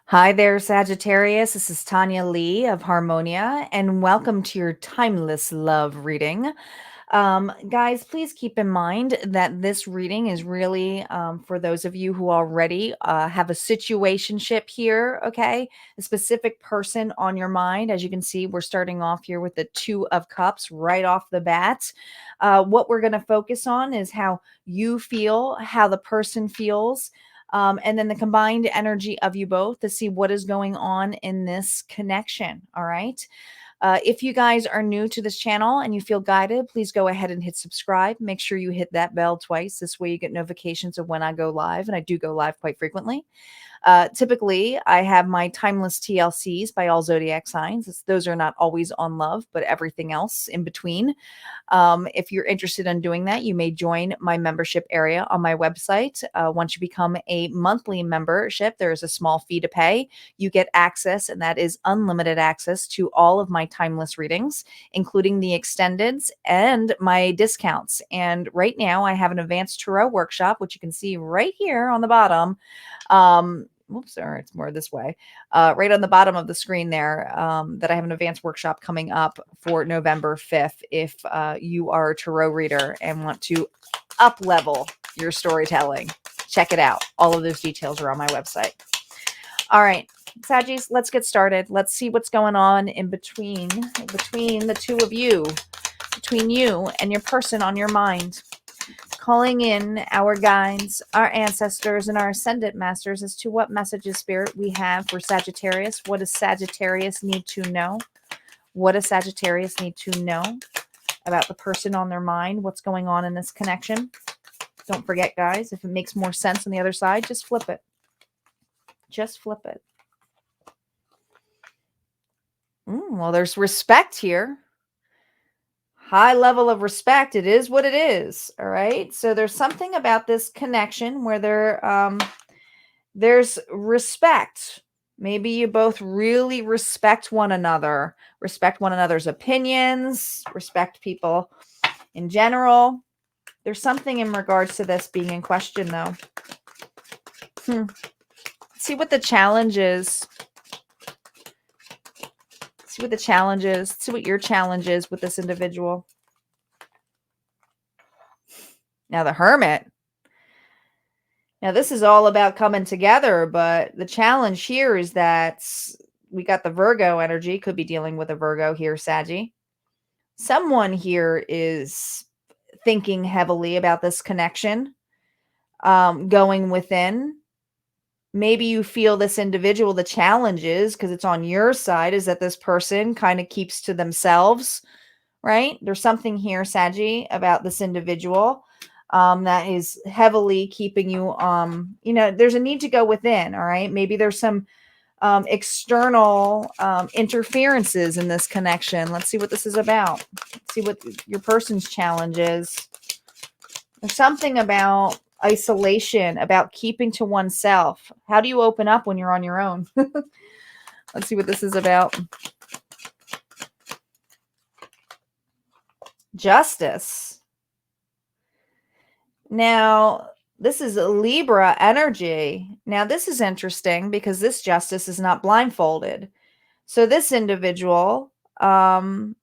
Hi there, Sagittarius. This is Tanya Lee of Harmonia, and welcome to your timeless love reading. Guys, please keep in mind that this reading is really for those of you who already have a situationship here, okay? A specific person on your mind. As you can see, we're starting off here with the Two of Cups right off the bat. What we're going to focus on is how you feel, how the person feels, and then the combined energy of you both to see what is going on in this connection. All right. If you guys are new to this channel and you feel guided, please go ahead and hit subscribe. Make sure you hit that bell twice. This way you get notifications of when I go live, and I do go live quite frequently. Typically, I have my timeless TLCs by all zodiac signs. Those are not always on love, but everything else in between. If you're interested in doing that, you may join my membership area on my website. Once you become a monthly membership, there is a small fee to pay. You get access, and that is unlimited access to all of my timeless readings, including the extendeds and my discounts. And right now, I have an advanced tarot workshop, which you can see right here on the bottom. Whoops, sorry, it's more this way. Right on the bottom of the screen there, that I have an advanced workshop coming up for November 5th. If you are a tarot reader and want to up level your storytelling, check it out. All of those details are on my website. All right, Saggies, let's get started. Let's see what's going on in between the two of you, between you and your person on your mind. Calling in our guides, our ancestors, and our ascendant masters as to what messages, Spirit, we have for Sagittarius. What does Sagittarius need to know? What does Sagittarius need to know about the person on their mind? What's going on in this connection? Don't forget, guys, if it makes more sense on the other side, just flip it. Just flip it. Well, there's respect here. High level of respect. It is what it is. All right. So there's something about this connection where there's respect. Maybe you both really respect one another, respect one another's opinions, respect people in general. There's something in regards to this being in question, though. See what the challenge is. See what the challenge is. See what your challenge is with this individual. Now, the Hermit. Now, this is all about coming together, but the challenge here is that we got the Virgo energy. Could be dealing with a Virgo here, Saggy. Someone here is thinking heavily about this connection, going within. Maybe you feel this individual, the challenge is, because it's on your side, is that this person kind of keeps to themselves, right? There's something here, Saggy, about this individual that is heavily keeping you, there's a need to go within, all right? Maybe there's some external interferences in this connection. Let's see what this is about. Let's see what your person's challenge is. There's something about isolation, about keeping to oneself. How do you open up when you're on your own? Let's see what this is about. Justice. Now, this is Libra energy. Now, this is interesting because this justice is not blindfolded. So this individual, well,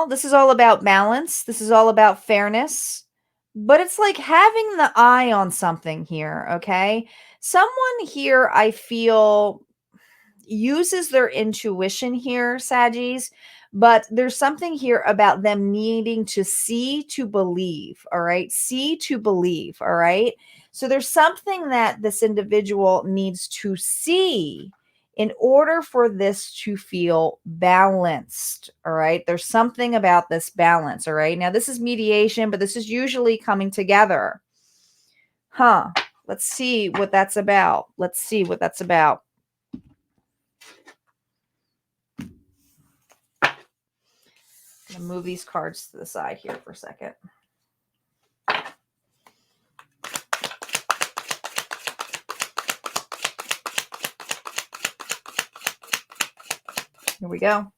this is all about balance. This is all about fairness. But it's like having the eye on something here, okay? Someone here, I feel, uses their intuition here, Saggies, but there's something here about them needing to see to believe, all right? See to believe, all right? So there's something that this individual needs to see in order for this to feel balanced, all right? There's something about this balance, all right? Now, this is mediation, but this is usually coming together. Let's see what that's about. Let's see what that's about. I'm going to move these cards to the side here for a second. Here we go.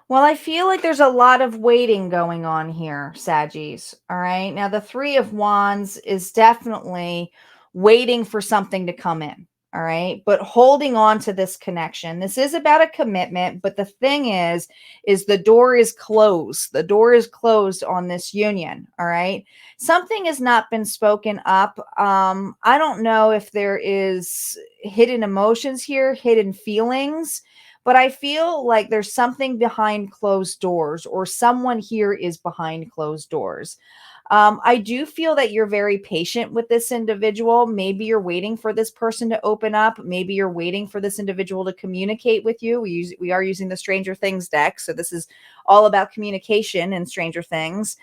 Well, I feel like there's a lot of waiting going on here, Saggies. All right. Now, the Three of Wands is definitely waiting for something to come in. All right. But holding on to this connection. This is about a commitment. But the thing is the door is closed. The door is closed on this union. All right. Something has not been spoken up. I don't know if there is hidden emotions here, hidden feelings, but I feel like there's something behind closed doors, or someone here is behind closed doors. I do feel that you're very patient with this individual. Maybe you're waiting for this person to open up. Maybe you're waiting for this individual to communicate with you. We are using the Stranger Things deck, so this is all about communication and Stranger Things.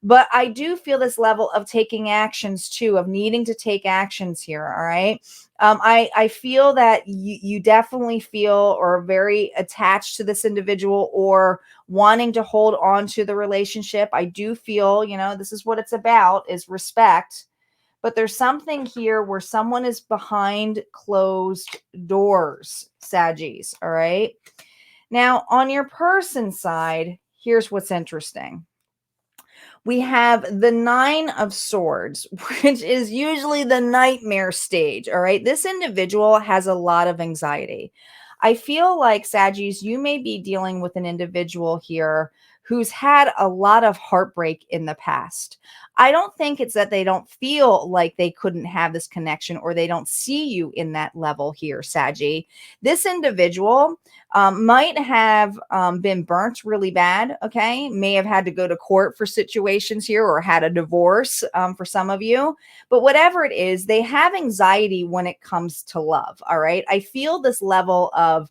But I do feel this level of taking actions too, of needing to take actions here. All right. I feel that you definitely feel or are very attached to this individual, or wanting to hold on to the relationship. I do feel, this is what it's about, is respect. But there's something here where someone is behind closed doors, Saggies. All right. Now, on your person side, here's what's interesting. We have the Nine of Swords, which is usually the nightmare stage. All right. This individual has a lot of anxiety. I feel like, Saggies, you may be dealing with an individual here who's had a lot of heartbreak in the past. I don't think it's that they don't feel like they couldn't have this connection, or they don't see you in that level here, Saggy. This individual might have been burnt really bad, okay? May have had to go to court for situations here, or had a divorce for some of you. But whatever it is, they have anxiety when it comes to love, all right? I feel this level of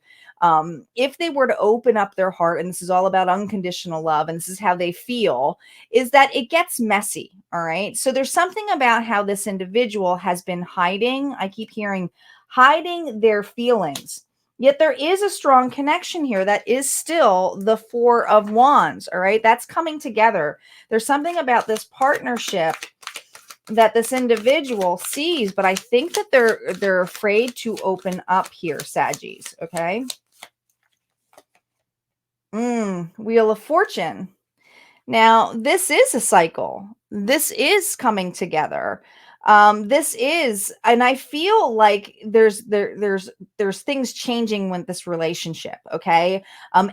if they were to open up their heart, and this is all about unconditional love, and this is how they feel, is that it gets messy. All right. So there's something about how this individual has been hiding. I keep hearing hiding their feelings. Yet there is a strong connection here that is still the Four of Wands. All right. That's coming together. There's something about this partnership that this individual sees, but I think that they're afraid to open up here, Saggies. Okay. Wheel of Fortune. Now, this is a cycle. This is coming together. This is, and I feel like there's things changing with this relationship. Okay,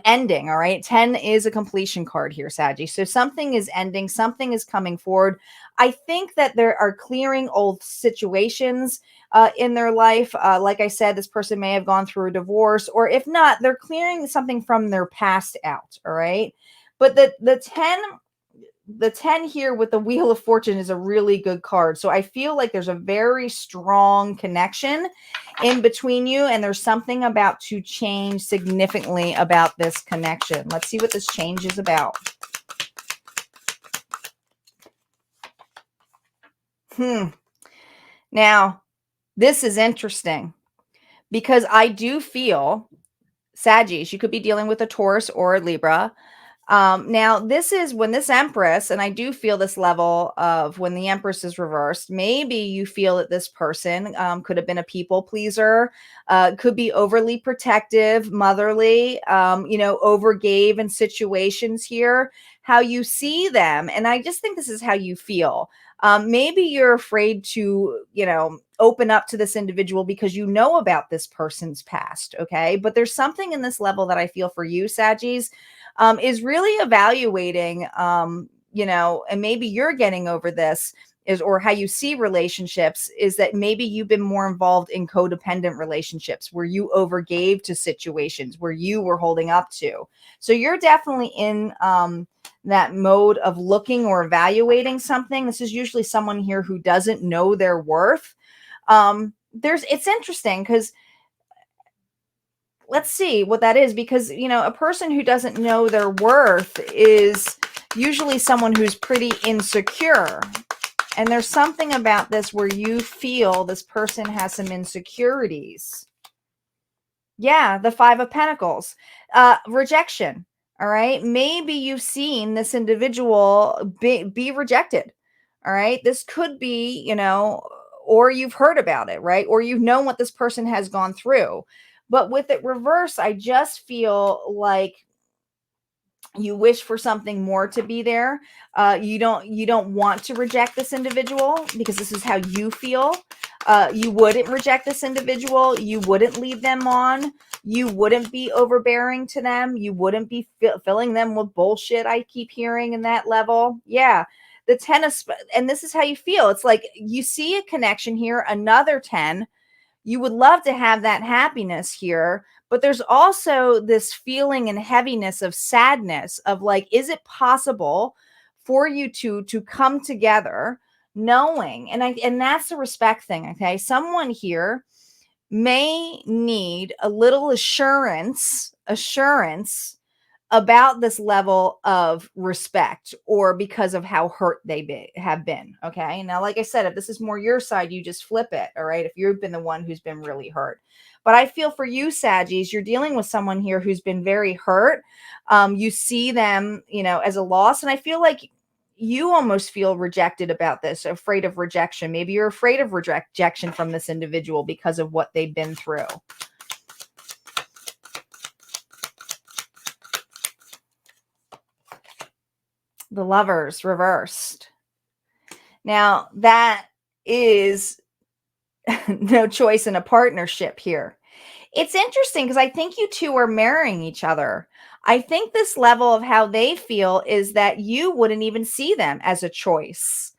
ending. All right, 10 is a completion card here, Saggy. So something is ending. Something is coming forward. I think that there are clearing old situations in their life. Like I said, this person may have gone through a divorce, or if not, they're clearing something from their past out. All right. But the 10 here with the Wheel of Fortune is a really good card. So I feel like there's a very strong connection in between you, and there's something about to change significantly about this connection. Let's see what this change is about. Now, this is interesting because I do feel, Saggies, you could be dealing with a Taurus or a Libra. Now, this is when this Empress, and I do feel this level of when the Empress is reversed, maybe you feel that this person could have been a people pleaser, could be overly protective, motherly, overgave in situations here, how you see them. And I just think this is how you feel. Maybe you're afraid to, open up to this individual because you know about this person's past. Okay. But there's something in this level that I feel for you, Saggies, is really evaluating, and maybe you're getting over this, is, or how you see relationships, is that maybe you've been more involved in codependent relationships where you overgave to situations where you were holding up to. So you're definitely in that mode of looking or evaluating something. This is usually someone here who doesn't know their worth. It's interesting because let's see what that is, because a person who doesn't know their worth is usually someone who's pretty insecure, and there's something about this where you feel this person has some insecurities. Yeah, the Five of Pentacles. Rejection. All right, maybe you've seen this individual be rejected. All right, this could be, or you've heard about it, right? Or you've known what this person has gone through. But with it reverse, I just feel like You wish for something more to be there. You don't want to reject this individual because this is how you feel. You wouldn't reject this individual. You wouldn't lead them on. You wouldn't be overbearing to them. You wouldn't be filling them with bullshit. I keep hearing in that level. Yeah. The 10 of, and this is how you feel. It's like you see a connection here, another 10. You would love to have that happiness here, but there's also this feeling and heaviness of sadness of like, is it possible for you to come together knowing, and that's the respect thing. Okay. Someone here may need a little assurance about this level of respect, or because of how hurt they have been. Okay. Now, like I said, if this is more your side, you just flip it. All right. If you've been the one who's been really hurt. But I feel for you, Saggies, you're dealing with someone here who's been very hurt. You see them, as a loss. And I feel like you almost feel rejected about this, afraid of rejection. Maybe you're afraid of rejection from this individual because of what they've been through. The Lovers reversed. Now, that is no choice in a partnership here. It's interesting because I think you two are marrying each other. I think this level of how they feel is that you wouldn't even see them as a choice.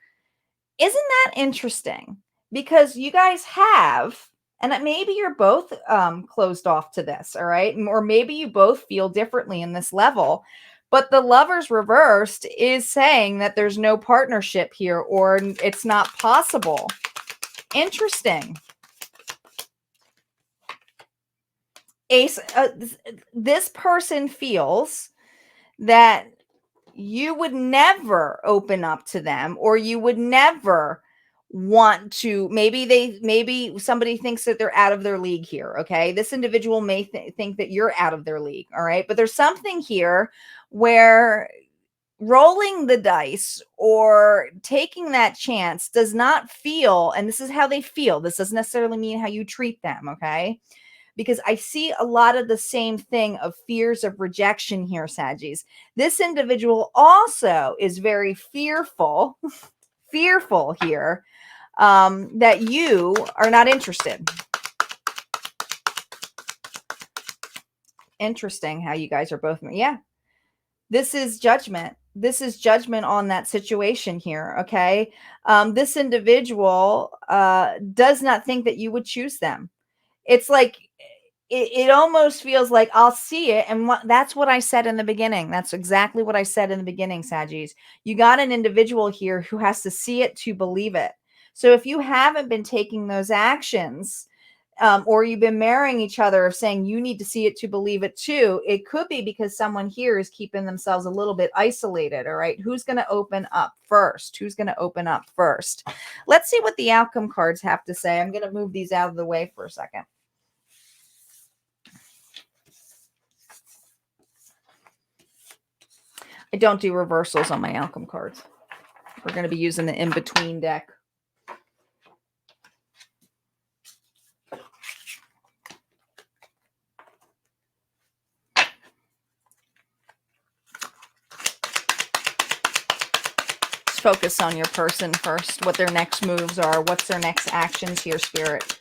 Isn't that interesting? Because you guys have, and maybe you're both closed off to this, all right? Or maybe you both feel differently in this level. But the Lovers reversed is saying that there's no partnership here, or it's not possible. Interesting. Ace, this person feels that you would never open up to them, or you would never want to. Maybe somebody thinks that they're out of their league here. Okay. This individual may think that you're out of their league. All right. But there's something here where rolling the dice or taking that chance does not feel, and this is how they feel. This doesn't necessarily mean how you treat them. Okay. Because I see a lot of the same thing of fears of rejection here, Saggies. This individual also is very fearful here, that you are not interested. Interesting how you guys are both. Yeah. This is judgment. This is judgment on that situation here. Okay. This individual does not think that you would choose them. It's like, it almost feels like I'll see it. And that's what I said in the beginning. That's exactly what I said in the beginning, Saggies. You got an individual here who has to see it to believe it. So if you haven't been taking those actions, or you've been marrying each other of saying you need to see it to believe it too, it could be because someone here is keeping themselves a little bit isolated. All right. Who's going to open up first? Who's going to open up first? Let's see what the outcome cards have to say. I'm going to move these out of the way for a second. I don't do reversals on my outcome cards. We're going to be using the in-between deck. Let's focus on your person first, what their next moves are. What's their next actions here, Spirit?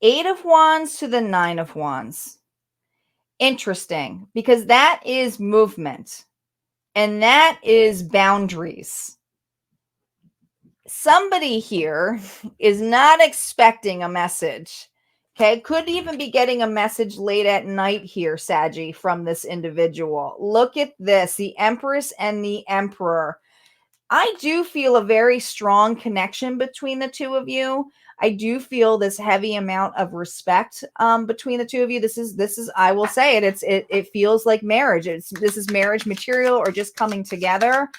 8 of Wands to the 9 of Wands. Interesting, because that is movement and that is boundaries. Somebody here is not expecting a message. Okay, could even be getting a message late at night here, Saggy, from this individual. Look at this, the Empress and the Emperor. I do feel a very strong connection between the two of you. I do feel this heavy amount of respect between the two of you. This is I will say it. It feels like marriage. This is marriage material or just coming together.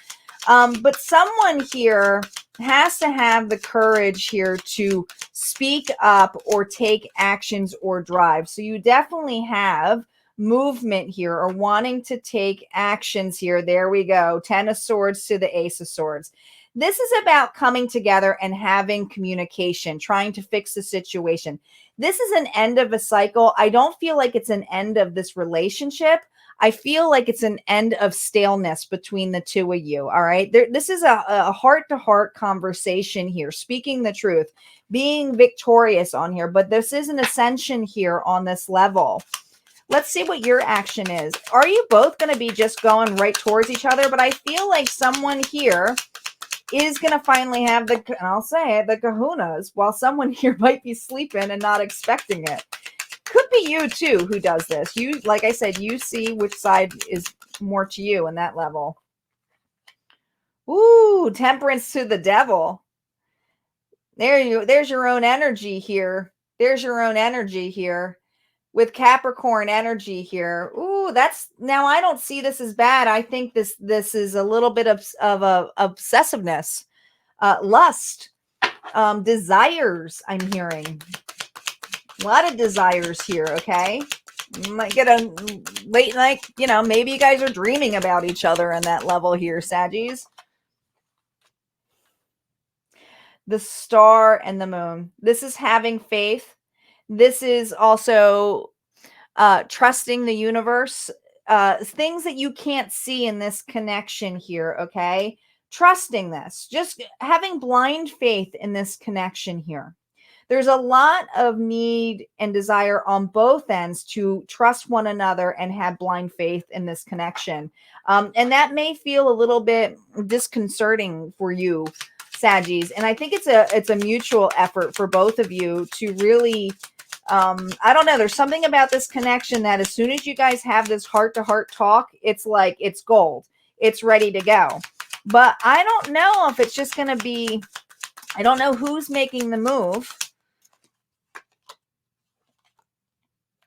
But someone here has to have the courage here to speak up or take actions or drive. So you definitely have movement here, or wanting to take actions here. There we go. 10 of Swords to the Ace of Swords. This is about coming together and having communication, trying to fix the situation. This is an end of a cycle. I don't feel like it's an end of this relationship. I feel like it's an end of staleness between the two of you. All right. This is a heart-to-heart conversation here, speaking the truth, being victorious on here. But this is an ascension here on this level. Let's see what your action is. Are you both going to be just going right towards each other? But I feel like someone here is going to finally have the, and I'll say it, the kahunas, while someone here might be sleeping and not expecting it. Could be you too who does this. You, like I said, you see which side is more to you in that level. Ooh, temperance to the devil. There's your own energy here. There's your own energy here. With Capricorn energy here. Ooh, that's, now I don't see this as bad. I think this is a little bit of a obsessiveness, lust, desires. I'm hearing a lot of desires here. Okay, you might get a late night, you know, maybe you guys are dreaming about each other on that level here, Saggies. The star and the moon. This is having faith. This is also trusting the universe, things that you can't see in this connection here. Okay. Trusting this, just having blind faith in this connection here. There's a lot of need and desire on both ends to trust one another and have blind faith in this connection. And that may feel a little bit disconcerting for you, Saggies. And I think it's a mutual effort for both of you to really, I don't know, there's something about this connection that as soon as you guys have this heart-to-heart talk, it's like it's gold. It's ready to go. But I don't know if it's just going to be, I don't know who's making the move.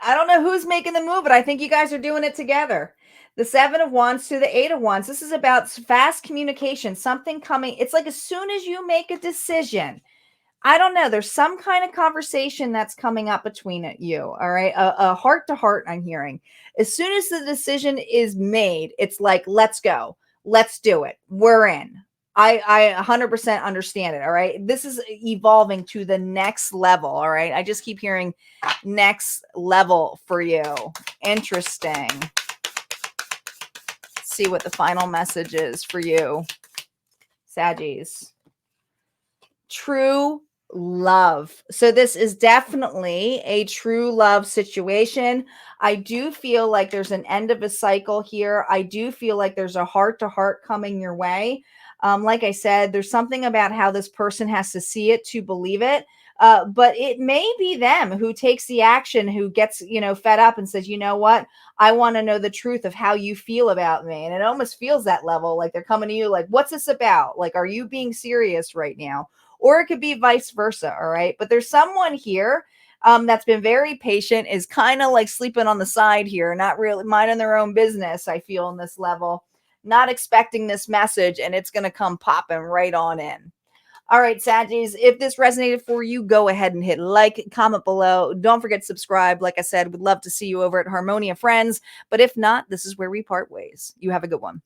I don't know who's making the move, but I think you guys are doing it together. The 7 of Wands to the 8 of Wands. This is about fast communication, something coming. It's like as soon as you make a decision, I don't know, there's some kind of conversation that's coming up between you. All right. A heart to heart, I'm hearing. As soon as the decision is made, it's like, let's go. Let's do it. We're in. I 100% understand it. All right. This is evolving to the next level. All right. I just keep hearing next level for you. Interesting. Let's see what the final message is for you, Saggies. True love. So this is definitely a true love situation. I do feel like there's an end of a cycle here. I do feel like there's a heart to heart coming your way. Like I said, there's something about how this person has to see it to believe it. But it may be them who takes the action, who gets, you know, fed up and says, you know what? I want to know the truth of how you feel about me. And it almost feels that level, like they're coming to you like, what's this about? Like, are you being serious right now? Or it could be vice versa. All right. But there's someone here that's been very patient, is kind of like sleeping on the side here, not really minding their own business. I feel in this level, not expecting this message, and it's going to come popping right on in. All right, Saggies, if this resonated for you, go ahead and hit like, comment below. Don't forget to subscribe. Like I said, would love to see you over at Harmonia Friends. But if not, this is where we part ways. You have a good one.